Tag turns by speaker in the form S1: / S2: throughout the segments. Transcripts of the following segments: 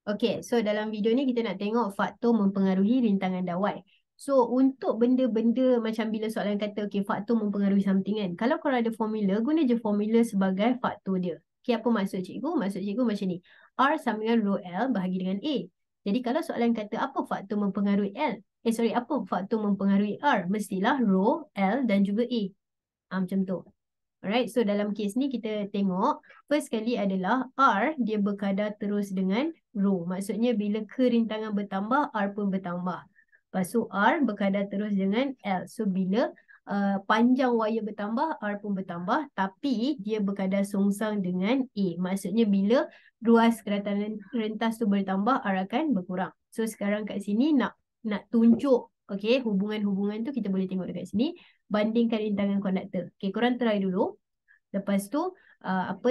S1: Okay, so dalam video ni kita nak tengok faktor mempengaruhi rintangan dawai. So, untuk benda-benda macam bila soalan kata, okay, faktor mempengaruhi something kan. Kalau korang ada formula, guna je formula sebagai faktor dia. Okay, apa maksud cikgu? Maksud cikgu macam ni. R sama dengan rho L bahagi dengan A. Jadi, kalau soalan kata, apa faktor mempengaruhi L? Apa faktor mempengaruhi R? Mestilah rho, L dan juga A. Macam tu. Alright, so dalam kes ni kita tengok first kali adalah R dia berkadar terus dengan rho. Maksudnya bila kerintangan bertambah, R pun bertambah. Lepas tu R berkadar terus dengan L. So bila panjang wire bertambah, R pun bertambah. Tapi dia berkadar songsang dengan A. Maksudnya bila ruas keratan rentas tu bertambah, R akan berkurang. So sekarang kat sini nak tunjuk okay, hubungan-hubungan tu kita boleh tengok dekat sini. Bandingkan rintangan konduktor. Okay, korang try dulu. Lepas tu,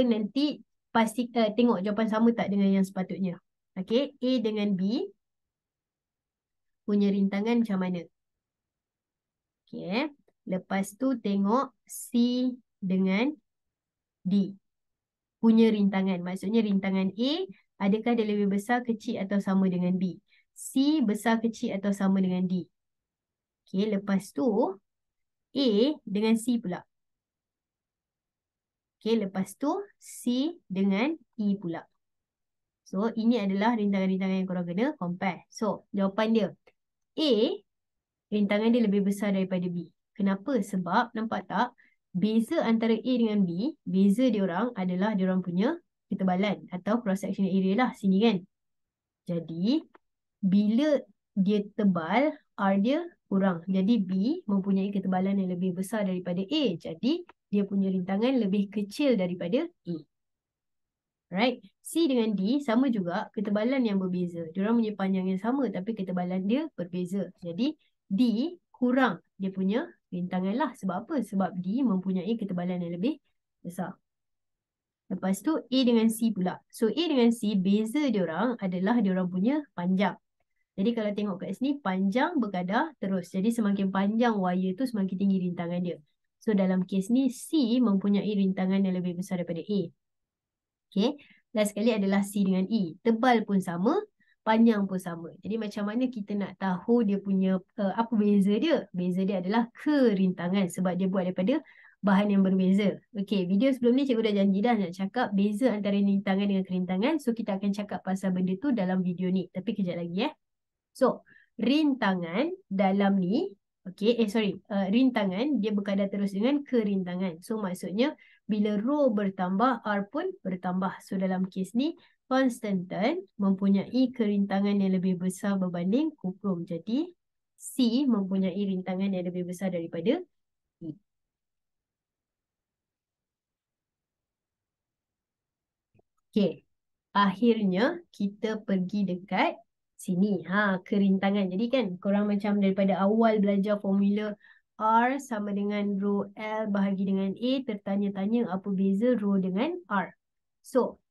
S1: nanti pasti tengok jawapan sama tak dengan yang sepatutnya. Okay, A dengan B punya rintangan macam mana. Okay, lepas tu tengok C dengan D punya rintangan. Maksudnya rintangan A, adakah dia lebih besar, kecil atau sama dengan B. C besar, kecil atau sama dengan D. Okay, lepas tu A dengan C pula. Okay, lepas tu C dengan E pula. So, ini adalah rintangan-rintangan yang korang kena compare. So, jawapan dia. A, rintangan dia lebih besar daripada B. Kenapa? Sebab, nampak tak? Beza antara A dengan B, beza diorang adalah diorang punya ketebalan atau cross-sectional area lah. Sini kan? Jadi, bila dia tebal, R dia kurang. Jadi, B mempunyai ketebalan yang lebih besar daripada A. Jadi, dia punya rintangan lebih kecil daripada A. Right? C dengan D sama juga ketebalan yang berbeza. Diorang punya panjang yang sama tapi ketebalan dia berbeza. Jadi D kurang dia punya rintangan lah. Sebab apa? Sebab D mempunyai ketebalan yang lebih besar. Lepas tu A dengan C pula. So A dengan C beza diorang adalah diorang punya panjang. Jadi kalau tengok kat sini panjang berkadar terus. Jadi semakin panjang wire tu semakin tinggi rintangan dia. So dalam kes ni C mempunyai rintangan yang lebih besar daripada A. Okay. Last sekali adalah C dengan E. Tebal pun sama, panjang pun sama. Jadi macam mana kita nak tahu dia punya, apa beza dia? Beza dia adalah kerintangan sebab dia buat daripada bahan yang berbeza. Okay, video sebelum ni cikgu dah janji dah nak cakap beza antara rintangan dengan kerintangan. So kita akan cakap pasal benda tu dalam video ni. Tapi kejap lagi So, rintangan dalam ni, rintangan dia berkadar terus dengan kerintangan. So, maksudnya bila rho bertambah, R pun bertambah. So, dalam kes ni, konstantan mempunyai kerintangan yang lebih besar berbanding kuprum. Jadi, C mempunyai rintangan yang lebih besar daripada E. Okay, akhirnya kita pergi dekat sini. Kerintangan. Jadi kan korang macam daripada awal belajar formula R sama dengan rho L bahagi dengan A, tertanya-tanya apa beza rho dengan R. So,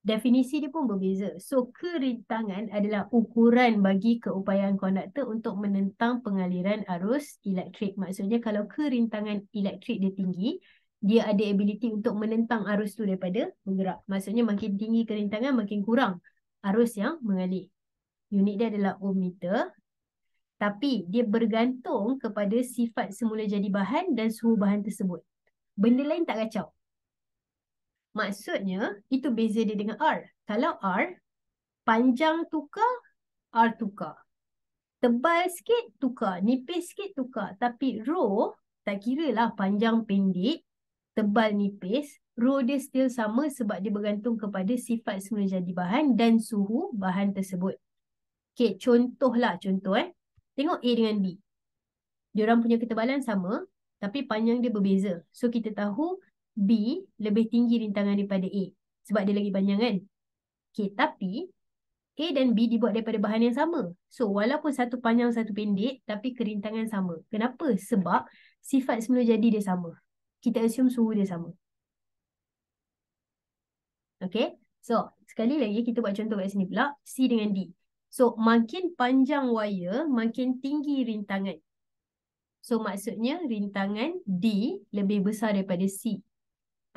S1: definisi dia pun berbeza. So, kerintangan adalah ukuran bagi keupayaan konduktor untuk menentang pengaliran arus elektrik. Maksudnya kalau kerintangan elektrik dia tinggi, dia ada ability untuk menentang arus tu daripada bergerak. Maksudnya makin tinggi kerintangan, makin kurang arus yang mengalir. Unit dia adalah ohmmeter. Tapi dia bergantung kepada sifat semula jadi bahan dan suhu bahan tersebut. Benda lain tak kacau. Maksudnya, itu beza dia dengan R. Kalau R, panjang tukar, R tukar. Tebal sikit, tukar. Nipis sikit, tukar. Tapi rho, tak kira lah panjang pendek, tebal nipis, rho dia still sama sebab dia bergantung kepada sifat semula jadi bahan dan suhu bahan tersebut. Okay, contoh. Tengok A dengan B. Diorang punya ketebalan sama, tapi panjang dia berbeza. So, kita tahu B lebih tinggi rintangan daripada A. Sebab dia lagi panjang kan? Okay, tapi A dan B dibuat daripada bahan yang sama. So, walaupun satu panjang, satu pendek, tapi kerintangan sama. Kenapa? Sebab sifat semula jadi dia sama. Kita assume suhu dia sama. Okay? So, sekali lagi kita buat contoh kat sini pula. C dengan D. So, makin panjang wire, makin tinggi rintangan. So, maksudnya rintangan D lebih besar daripada C.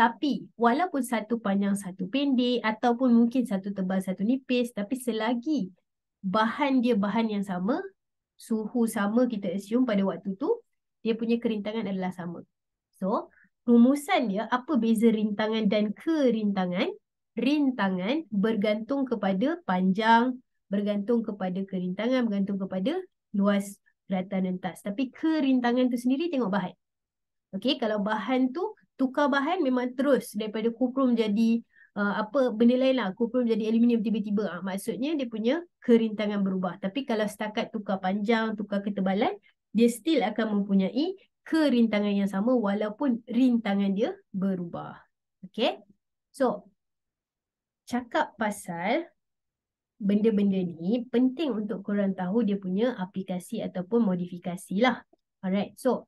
S1: Tapi walaupun satu panjang satu pendek ataupun mungkin satu tebal satu nipis, tapi selagi bahan dia bahan yang sama, suhu sama kita assume pada waktu tu, dia punya kerintangan adalah sama. So, rumusan dia apa beza rintangan dan kerintangan? Rintangan bergantung kepada panjang, bergantung kepada kerintangan, bergantung kepada luas daratan rentas. Tapi kerintangan tu sendiri tengok bahan. Okey, kalau bahan tu tukar bahan memang terus daripada kuprum jadi apa benda lain lah, kuprum jadi aluminium tiba-tiba. Maksudnya dia punya kerintangan berubah. Tapi kalau setakat tukar panjang, tukar ketebalan, dia still akan mempunyai kerintangan yang sama walaupun rintangan dia berubah. Okey. So, cakap pasal benda-benda ni penting untuk korang tahu dia punya aplikasi ataupun modifikasi lah. Alright. So,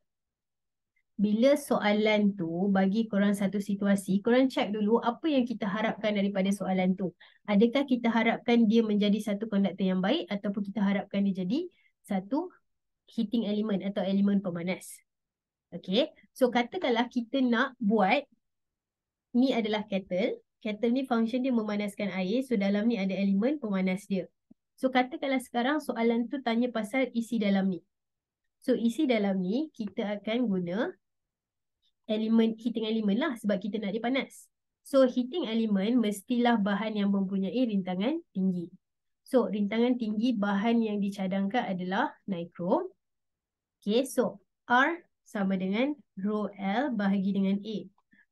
S1: bila soalan tu bagi korang satu situasi, korang check dulu apa yang kita harapkan daripada soalan tu. Adakah kita harapkan dia menjadi satu konduktor yang baik ataupun kita harapkan dia jadi satu heating element atau elemen pemanas. Okay. So, katakanlah kita nak buat, ni adalah kettle. Kettle ni function dia memanaskan air. So, dalam ni ada elemen pemanas dia. So, katakanlah sekarang soalan tu tanya pasal isi dalam ni. So, isi dalam ni kita akan guna elemen, heating element lah sebab kita nak dia panas. So, heating element mestilah bahan yang mempunyai rintangan tinggi. So, rintangan tinggi bahan yang dicadangkan adalah nikrom. Okay, so R sama dengan rho L bahagi dengan A.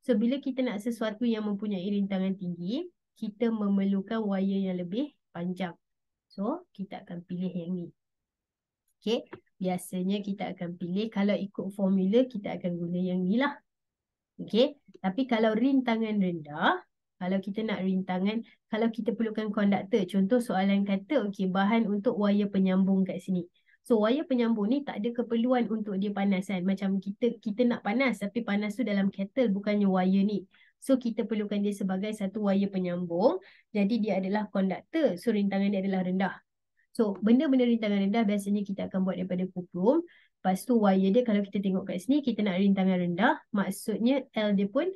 S1: So, bila kita nak sesuatu yang mempunyai rintangan tinggi, kita memerlukan wire yang lebih panjang. So, kita akan pilih yang ni. Okay, biasanya kita akan pilih, kalau ikut formula, kita akan guna yang ni lah. Okay, tapi kalau rintangan rendah, kalau kita nak rintangan, kalau kita perlukan konduktor, contoh soalan kata, okay, bahan untuk wire penyambung kat sini. So, wire penyambung ni tak ada keperluan untuk dia panas kan. Macam kita nak panas, tapi panas tu dalam kettle, bukannya wire ni. So, kita perlukan dia sebagai satu wire penyambung. Jadi, dia adalah konduktor. So, rintangan dia adalah rendah. So, benda-benda rintangan rendah biasanya kita akan buat daripada kuprum. Lepas tu wire dia kalau kita tengok kat sini, kita nak rintangan rendah. Maksudnya L dia pun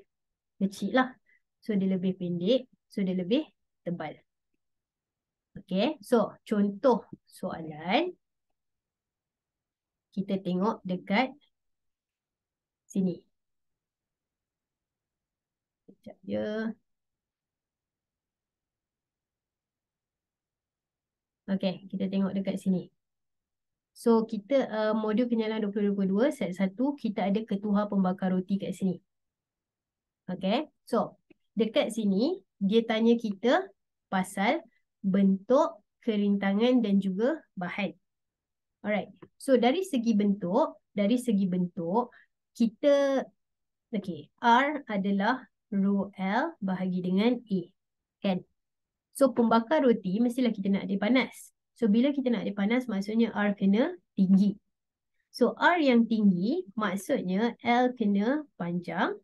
S1: kecil lah. So, dia lebih pendek. So, dia lebih tebal. Okay. So, contoh soalan. Kita tengok dekat sini. Sekejap je. Okay. Kita tengok dekat sini. So, kita modul kenyalaan 2022, set 1, kita ada ketuhar pembakar roti kat sini. Okay. So, dekat sini, dia tanya kita pasal bentuk, kerintangan dan juga bahan. Alright. So, dari segi bentuk, kita, okay, R adalah rho L bahagi dengan A. Kan? So, pembakar roti, mestilah kita nak dia panas. So, bila kita nak dia panas, maksudnya R kena tinggi. So, R yang tinggi, maksudnya L kena panjang,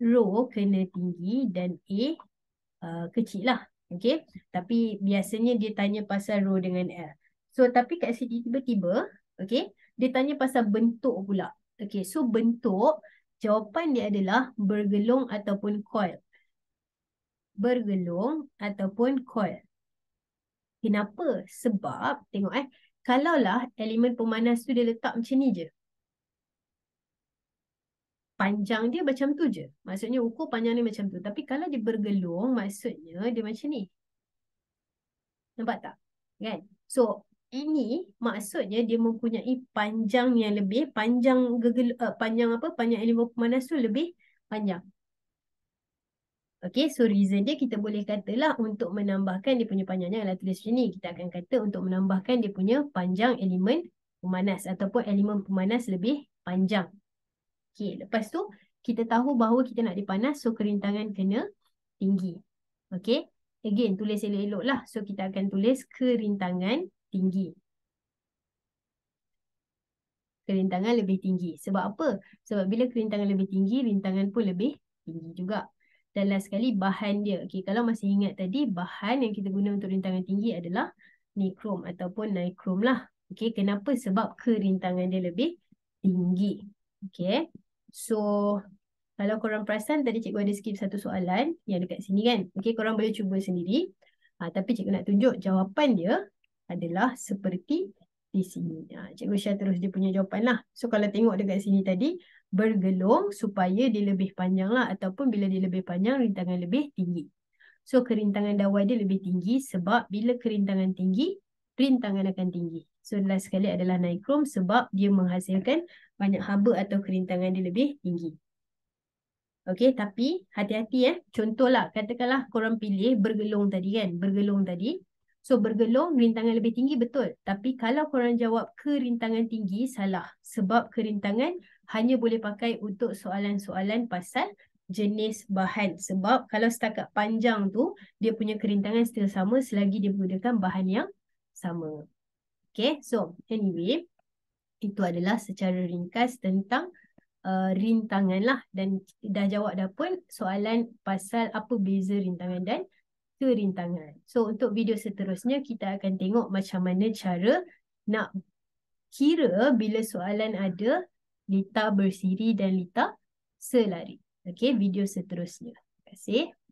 S1: rho kena tinggi dan A kecil lah. Okay. Tapi biasanya dia tanya pasal rho dengan L. So, tapi kat sini tiba-tiba, okay, dia tanya pasal bentuk pula. Okay, so bentuk, jawapan dia adalah bergelung ataupun coil. Bergelung ataupun coil. Kenapa? Sebab, tengok kalaulah elemen pemanas tu dia letak macam ni je. Panjang dia macam tu je. Maksudnya ukur panjang dia macam tu. Tapi kalau dia bergelung, maksudnya dia macam ni. Nampak tak? Kan? So, ini maksudnya dia mempunyai panjang yang lebih, panjang elemen pemanas tu lebih panjang. Okay, so reason dia kita boleh katalah untuk menambahkan dia punya panjangnya adalah tulis macam ni. Kita akan kata untuk menambahkan dia punya panjang elemen pemanas ataupun elemen pemanas lebih panjang. Okay, lepas tu kita tahu bahawa kita nak dipanas, so kerintangan kena tinggi. Okay, again tulis elok-elok lah. So kita akan tulis kerintangan tinggi. Kerintangan lebih tinggi. Sebab apa? Sebab bila kerintangan lebih tinggi, rintangan pun lebih tinggi juga. Dan last sekali bahan dia. Okay, kalau masih ingat tadi, bahan yang kita guna untuk rintangan tinggi adalah nikrom ataupun nikrom lah. Okay, kenapa? Sebab kerintangan dia lebih tinggi. Okay, so Kalau korang perasan tadi cikgu ada skip satu soalan yang dekat sini kan. Okey, korang boleh cuba sendiri. Tapi cikgu nak tunjuk jawapan dia adalah seperti di sini. Cikgu share terus dia punya jawapan lah. So kalau tengok dekat sini tadi, bergelung supaya dia lebih panjang lah. Ataupun bila dia lebih panjang, rintangan lebih tinggi. So kerintangan dawai dia lebih tinggi sebab bila kerintangan tinggi, rintangan akan tinggi. So last sekali adalah naikrom sebab dia menghasilkan banyak haba atau kerintangan dia lebih tinggi. Okey, tapi hati-hati Contohlah, katakanlah korang pilih bergelung tadi kan. Bergelung tadi. So bergelung rintangan lebih tinggi betul. Tapi kalau korang jawab kerintangan tinggi, salah. Sebab kerintangan hanya boleh pakai untuk soalan-soalan pasal jenis bahan. Sebab kalau setakat panjang tu, dia punya kerintangan still sama selagi dia menggunakan bahan yang sama. Okay, so anyway, itu adalah secara ringkas tentang rintangan lah. Dan dah jawab dah pun soalan pasal apa beza rintangan dan kerintangan. So untuk video seterusnya, kita akan tengok macam mana cara nak kira bila soalan ada litar bersiri dan litar selari. Okay, video seterusnya. Terima kasih.